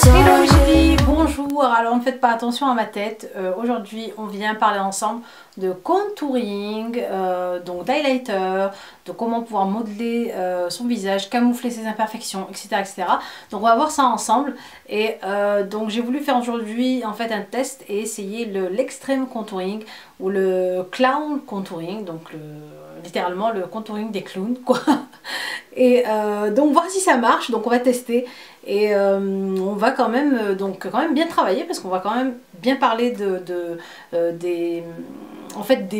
Hello les filles, bonjour. Alors ne faites pas attention à ma tête. Aujourd'hui on vient parler ensemble de contouring, donc d'highlighter, de comment pouvoir modeler son visage, camoufler ses imperfections, etc., etc. Donc on va voir ça ensemble. Et donc j'ai voulu faire aujourd'hui en fait un test et essayer l'extrême contouring ou le clown contouring, donc littéralement le contouring des clowns quoi. Et donc voir si ça marche, donc on va tester et on va quand même bien travailler parce qu'on va quand même bien parler des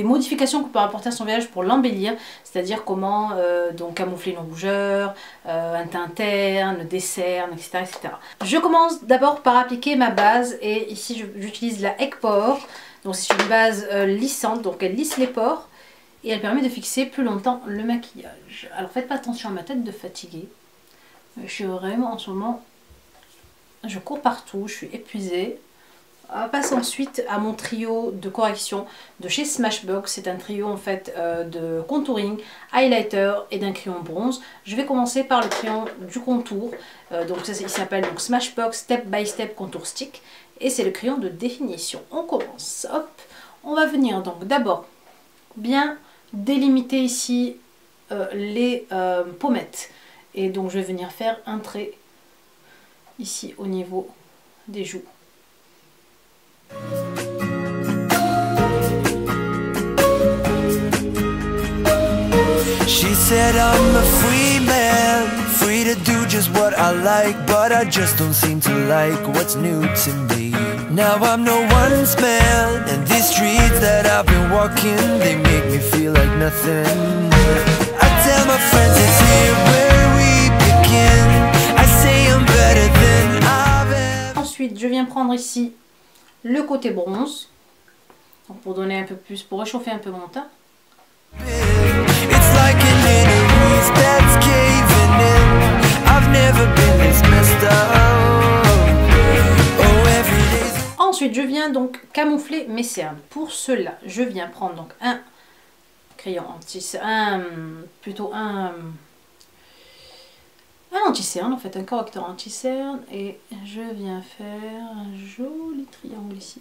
modifications qu'on peut apporter à son visage pour l'embellir, c'est-à-dire comment donc camoufler une rougeur, un teint terne, des cernes, etc., etc. Je commence d'abord par appliquer ma base et ici j'utilise la Egg Pore, donc c'est une base lissante, donc elle lisse les pores. Et elle permet de fixer plus longtemps le maquillage. Alors faites pas attention à ma tête de fatiguée. Je suis vraiment en ce moment, je cours partout, je suis épuisée. On passe ensuite à mon trio de correction de chez Smashbox. C'est un trio en fait de contouring, highlighter et d'un crayon bronze. Je vais commencer par le crayon du contour. Donc ça, il s'appelle Smashbox Step by Step Contour Stick. Et c'est le crayon de définition. On commence. Hop. On va venir donc d'abord bien délimiter ici les pommettes et donc je vais venir faire un trait ici au niveau des joues. She said I'm a free man, free to do just what I like, but I just don't seem to like what's new to me. Now I'm no one's man, and these streets that I've been walking, they make me feel like nothing. I tell my friends it's here where we begin. I say I'm better than I've ever. Ensuite, je viens prendre ici le côté bronze, donc pour donner un peu plus, pour réchauffer un peu mon teint. It's like an enemies that's caving in. I've never been this messed up. Ensuite, je viens donc camoufler mes cernes. Pour cela, je viens prendre donc un crayon anti-cerne, un anti-cerne, en fait, un correcteur anti-cerne, et je viens faire un joli triangle ici.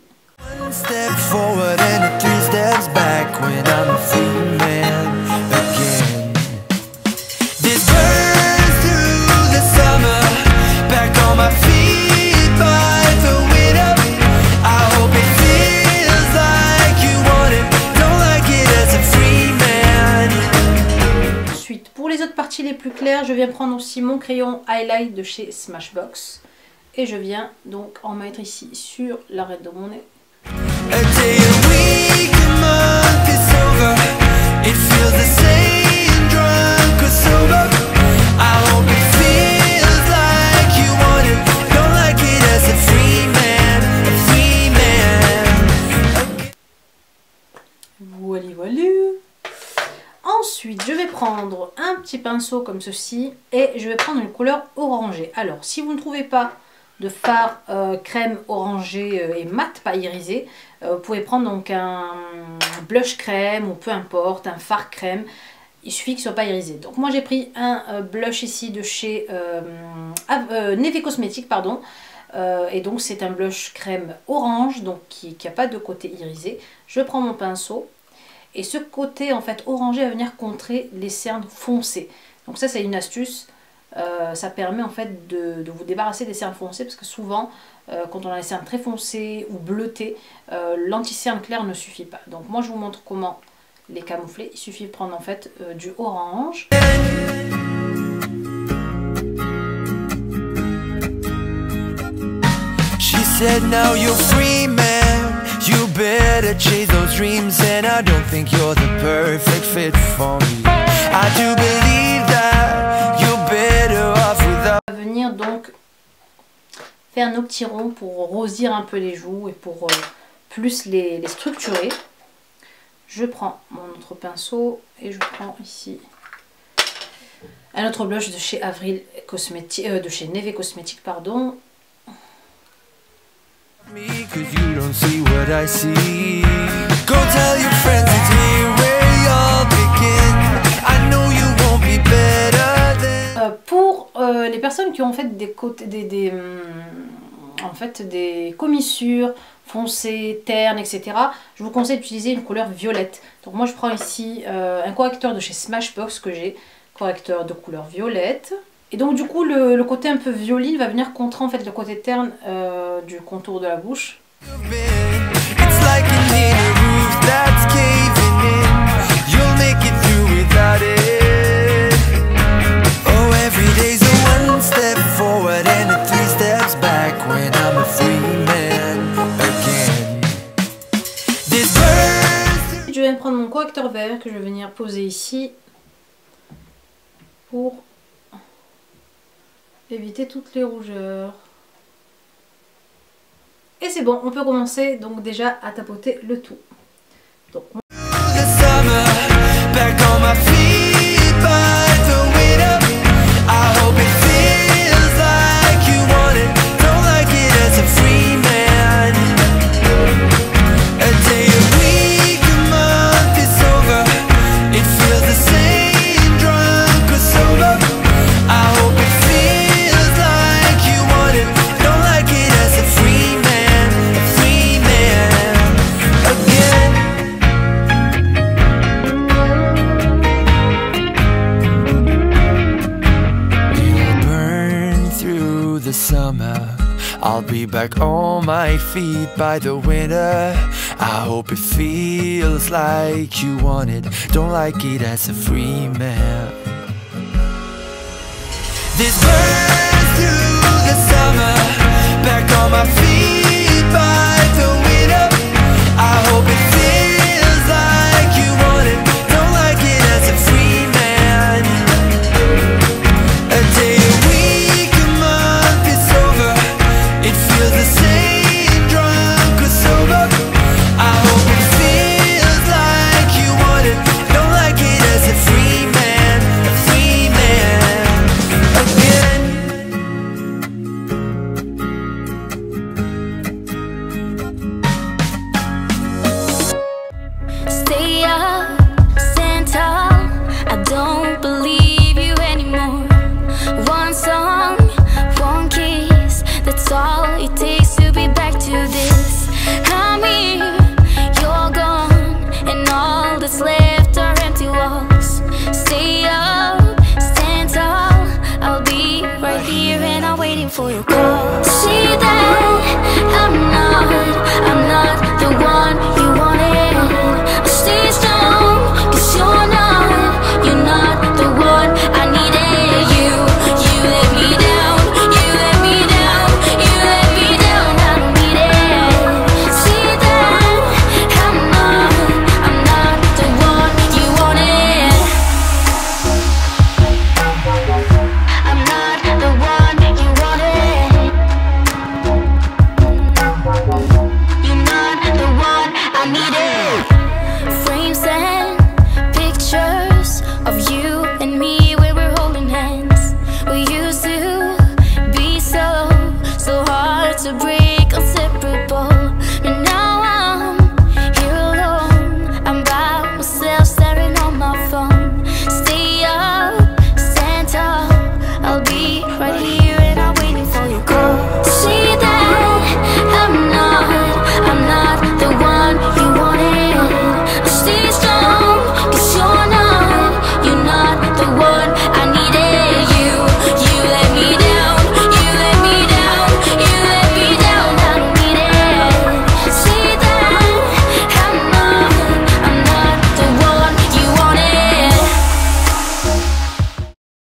One step forward and 3 steps back when I'm a free man again. This burns through the summer, back on my feet by the window. I hope it feels like you want it, don't like it as a free man. Ensuite, pour les autres parties les plus claires, je viens prendre aussi mon crayon highlight de chez Smashbox et je viens donc en mettre ici sur l'arête de mon nez. A day, a week, a month is over. It feels the same, drunk or sober. I hope it feels like you want it, don't like it as a free man, a free man. Voilà, voilà. Ensuite, je vais prendre un petit pinceau comme ceci et je vais prendre une couleur orangée. Alors, si vous ne trouvez pas de fard crème orangé et mat, pas irisé, vous pouvez prendre donc un blush crème ou peu importe, un fard crème. Il suffit qu'il ne soit pas irisé. Donc moi j'ai pris un blush ici de chez Neve Cosmetics, pardon. Et donc c'est un blush crème orange, donc qui n'a pas de côté irisé. Je prends mon pinceau et ce côté en fait orangé va venir contrer les cernes foncées. Donc ça c'est une astuce. Ça permet en fait de vous débarrasser des cernes foncées parce que souvent quand on a les cernes très foncées ou bleutées, l'anti-cerne clair ne suffit pas. Donc moi je vous montre comment les camoufler. Il suffit de prendre en fait du orange. She said now you're free man, you better chase those dreams, and I don't think you're the perfect fit for me. I do believe that you're better off without. On va venir donc faire nos petits ronds pour rosir un peu les joues et pour plus les structurer. Je prends mon autre pinceau et je prends ici un autre blush de chez de chez Neve Cosmetics, pardon. Cause you don't see what I see. Go tell your friends it's here where y'all begin. I know you won't be better than. Pour les personnes qui ont en fait en fait des commissures foncées, ternes, etc. je vous conseille d'utiliser une couleur violette. Donc moi je prends ici un correcteur de chez Smashbox que j'ai, correcteur de couleur violette. Et donc du coup le côté un peu violine va venir contrer en fait le côté terne du contour de la bouche. It's like an inner roof that's caving in. You'll make it through without it. Oh, every day's a one step forward and a 3 steps back when I'm a free man again. This burns. Je viens de prendre mon correcteur vert que je vais venir poser ici pour éviter toutes les rougeurs. Et c'est bon, on peut commencer donc déjà à tapoter le tout. Donc, The summer, back on my feet by the window. I hope it feels like you want it. Don't like it as a free man. A day, a week, a month is over. It feels the same, drunk or sober. I hope it feels like you want it. Don't like it as a free man again. You'll burn through the summer. I'll be back on my feet by the winter. I hope it feels like you want it. Don't like it as a free man. This burn